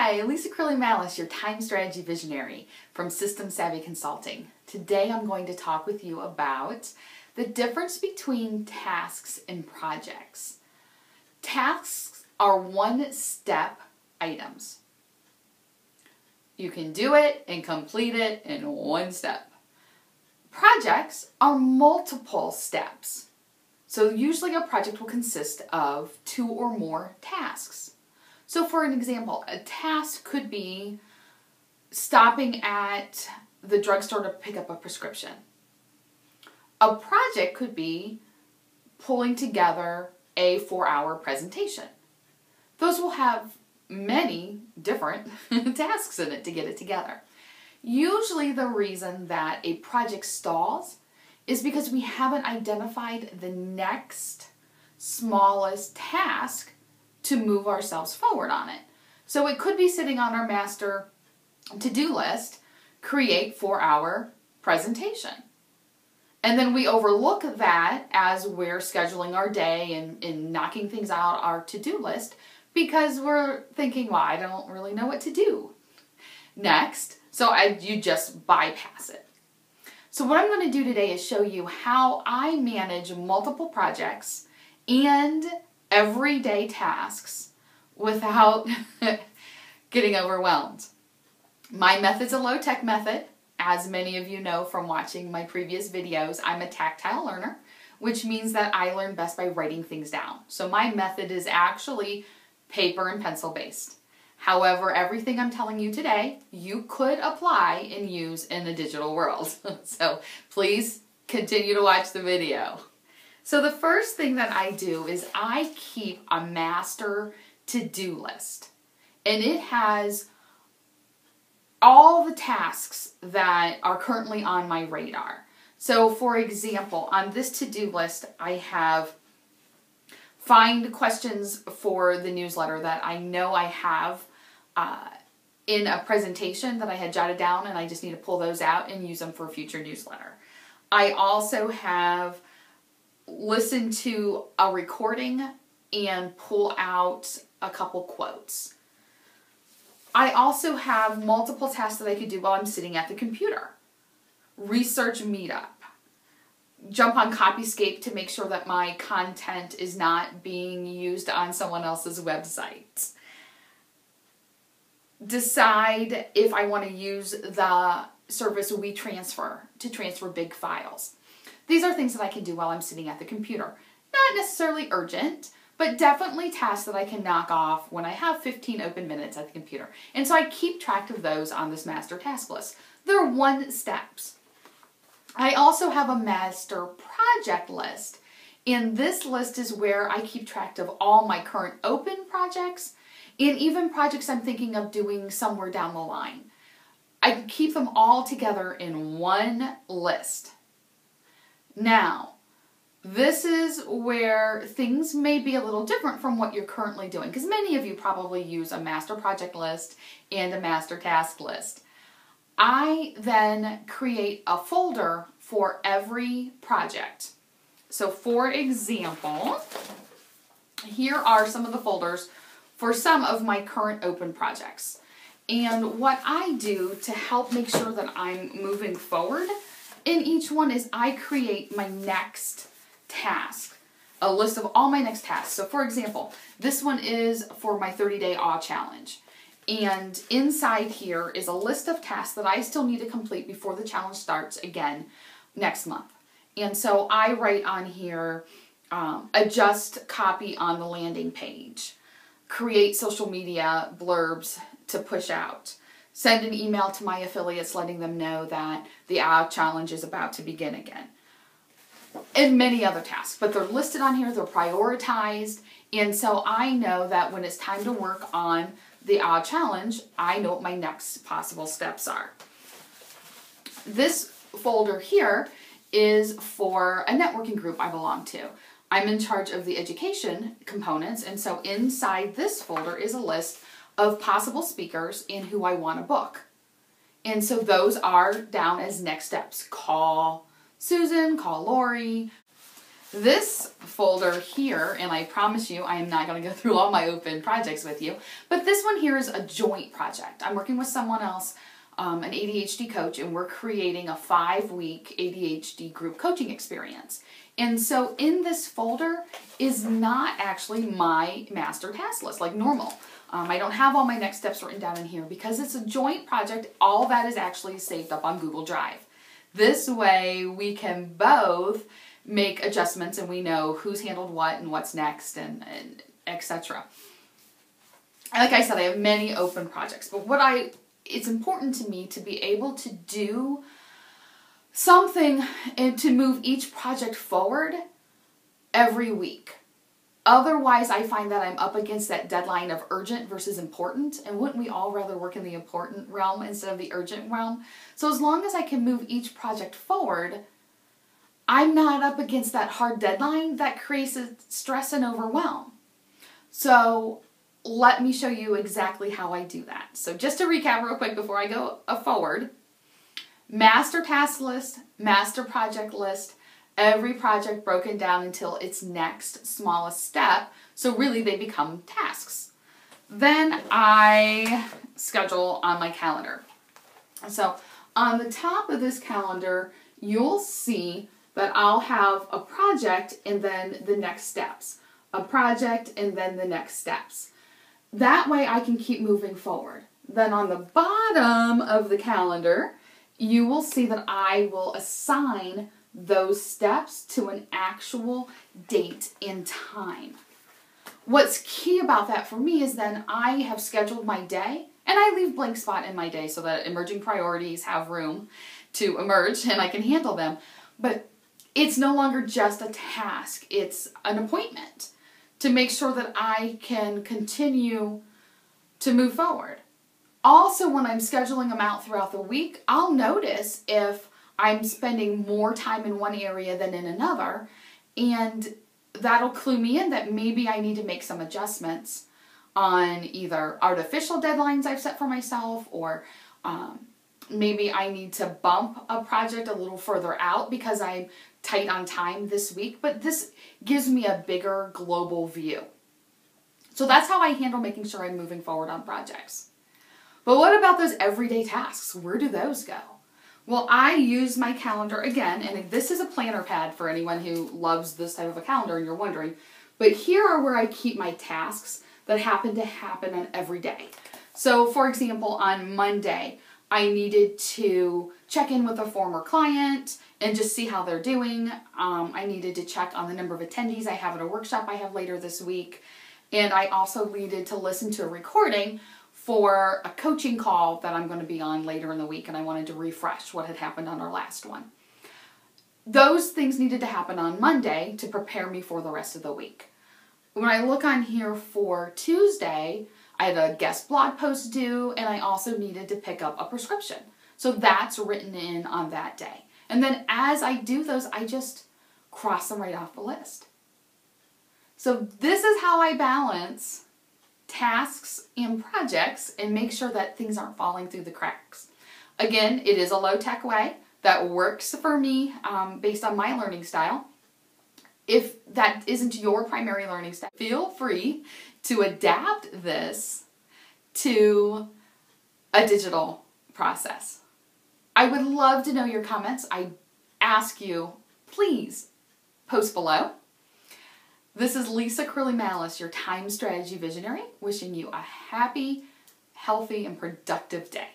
Hi, Lisa Curley Malice, your time strategy visionary from System Savvy Consulting. Today I'm going to talk with you about the difference between tasks and projects. Tasks are one-step items. You can do it and complete it in one step. Projects are multiple steps. So usually a project will consist of 2 or more tasks. So for an example, a task could be stopping at the drugstore to pick up a prescription. A project could be pulling together a 4-hour presentation. Those will have many different tasks in it to get it together. Usually the reason that a project stalls is because we haven't identified the next smallest task to move ourselves forward on it. So it could be sitting on our master to-do list, create 4-hour presentation. And then we overlook that as we're scheduling our day and knocking things out our to-do list because we're thinking, well, I don't really know what to do next. So you just bypass it. So what I'm going to do today is show you how I manage multiple projects and everyday tasks without getting overwhelmed. My method's a low-tech method. As many of you know from watching my previous videos, I'm a tactile learner, which means that I learn best by writing things down. So my method is actually paper and pencil based. However, everything I'm telling you today, you could apply and use in the digital world. So please continue to watch the video. So the first thing that I do is I keep a master to-do list. And it has all the tasks that are currently on my radar. So for example, on this to-do list, I have find questions for the newsletter that I know I have in a presentation that I had jotted down, and I just need to pull those out and use them for a future newsletter. I also have listen to a recording and pull out a couple quotes. I also have multiple tasks that I could do while I'm sitting at the computer. Research Meetup. Jump on Copyscape to make sure that my content is not being used on someone else's website. Decide if I want to use the service WeTransfer to transfer big files. These are things that I can do while I'm sitting at the computer. Not necessarily urgent, but definitely tasks that I can knock off when I have 15 open minutes at the computer. And so I keep track of those on this master task list. They're one steps. I also have a master project list. And this list is where I keep track of all my current open projects and even projects I'm thinking of doing somewhere down the line. I keep them all together in one list. Now, this is where things may be a little different from what you're currently doing, because many of you probably use a master project list and a master task list. I then create a folder for every project. So for example, here are some of the folders for some of my current open projects. And what I do to help make sure that I'm moving forward in each one is I create my next task, a list of all my next tasks. So for example, this one is for my 30-day awe challenge. And inside here is a list of tasks that I still need to complete before the challenge starts again next month. And so I write on here, adjust copy on the landing page, create social media blurbs to push out, send an email to my affiliates letting them know that the awe challenge is about to begin again, and many other tasks. But they're listed on here, they're prioritized, and so I know that when it's time to work on the awe challenge, I know what my next possible steps are. This folder here is for a networking group I belong to. I'm in charge of the education components, and so inside this folder is a list of possible speakers and who I want to book. And so those are down as next steps. Call Susan, call Lori. This folder here, and I promise you I am not going to go through all my open projects with you, but this one here is a joint project. I'm working with someone else, an ADHD coach, and we're creating a 5-week ADHD group coaching experience. And so in this folder is not actually my master task list like normal. I don't have all my next steps written down in here because it's a joint project. All that is actually saved up on Google Drive. This way we can both make adjustments and we know who's handled what and what's next and etc. Like I said, I have many open projects, but it's important to me to be able to do something and to move each project forward every week. Otherwise, I find that I'm up against that deadline of urgent versus important, and wouldn't we all rather work in the important realm instead of the urgent realm? So as long as I can move each project forward, I'm not up against that hard deadline that creates stress and overwhelm. So let me show you exactly how I do that. So just to recap real quick before I go forward, master task list, master project list, every project broken down until its next smallest step, so really they become tasks. Then I schedule on my calendar. So on the top of this calendar, you'll see that I'll have a project and then the next steps. A project and then the next steps. That way I can keep moving forward. Then on the bottom of the calendar, you will see that I will assign those steps to an actual date and time. What's key about that for me is then I have scheduled my day and I leave blank spot in my day so that emerging priorities have room to emerge and I can handle them. But it's no longer just a task, it's an appointment to make sure that I can continue to move forward. Also, when I'm scheduling them out throughout the week, I'll notice if I'm spending more time in one area than in another, and that'll clue me in that maybe I need to make some adjustments on either artificial deadlines I've set for myself, or maybe I need to bump a project a little further out because I'm tight on time this week, but this gives me a bigger global view. So that's how I handle making sure I'm moving forward on projects. But what about those everyday tasks? Where do those go? Well, I use my calendar again, and this is a planner pad for anyone who loves this type of a calendar and you're wondering, but here are where I keep my tasks that happen on every day. So for example, on Monday, I needed to check in with a former client and just see how they're doing. I needed to check on the number of attendees I have at a workshop I have later this week. And I also needed to listen to a recording for a coaching call that I'm going to be on later in the week, and I wanted to refresh what had happened on our last one. Those things needed to happen on Monday to prepare me for the rest of the week. When I look on here for Tuesday, I had a guest blog post due, and I also needed to pick up a prescription. So that's written in on that day. And then as I do those, I just cross them right off the list. So this is how I balance tasks and projects and make sure that things aren't falling through the cracks. Again, it is a low-tech way that works for me based on my learning style. If that isn't your primary learning style, feel free to adapt this to a digital process. I would love to know your comments. I ask you, please post below. This is Lisa Curley-Malice, your time strategy visionary, wishing you a happy, healthy, and productive day.